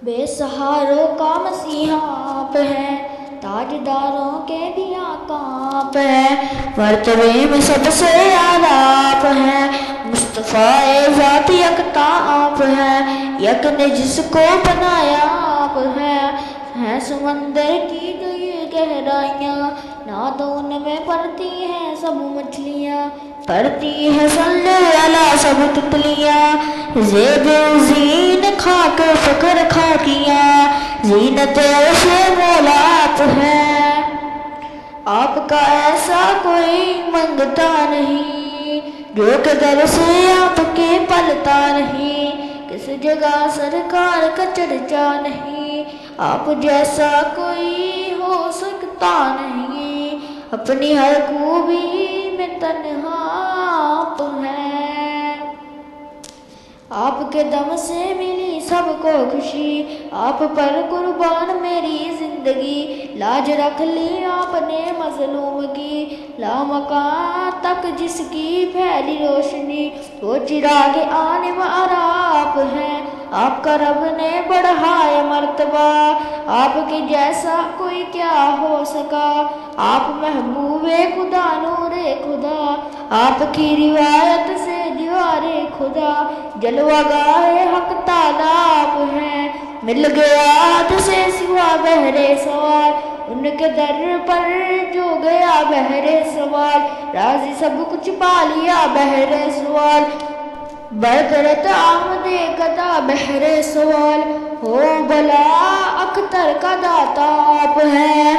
بے سہاروں کا مسیحا آپ ہے، تاجداروں کے بھی آقا آپ ہے، مرتبے میں سب سے اعلیٰ آپ ہے، مصطفیٰ ذات یکتا آپ ہے، یک نے جس کو بنایا آپ ہے سمندر کی جو یہ گہرائیاں، نہ تو ان میں پڑتی ہیں سب مچھلیاں، پڑتی ہے صلی اللہ سب تتلیاں، زیب زین کھا کے فکر خاکیاں، زینت عرش مولا آپ ہے، آپ کا ایسا کوئی منگتا نہیں، جو کہ در سے آپ کے پلتا نہیں، کس جگہ سرکار کا چرچا نہیں، آپ جیسا کوئی ہو سکتا نہیں، اپنی ہر خوبی میں تنہا آپ ہیں، آپ کے دم سے ملی سب کو خوشی، آپ پر قربان میری زندگی، لاج رکھ لی آپ نے مظلوم کی، لامکاں تک جس کی پھیلی روشنی، وہ چراغ آنے والا آپ ہیں، آپ کا رب نے بڑھایا مرتبہ، آپ کے جیسا کوئی کیا ہو سکا، آپ محبوب خدا نور خدا، آپ کی روایت سے دیوار خدا، جلوہ گاہ حق تعالیٰ آپ ہیں، مل گیا حد سے سوا بحر سوال، ان کے در پر جو گیا بحر سوال، راضی سب کچھ پا لیا بحر سوال، برکرت آمد قضا بحر سوال، ہو بلا اختر کا داتا آپ ہیں۔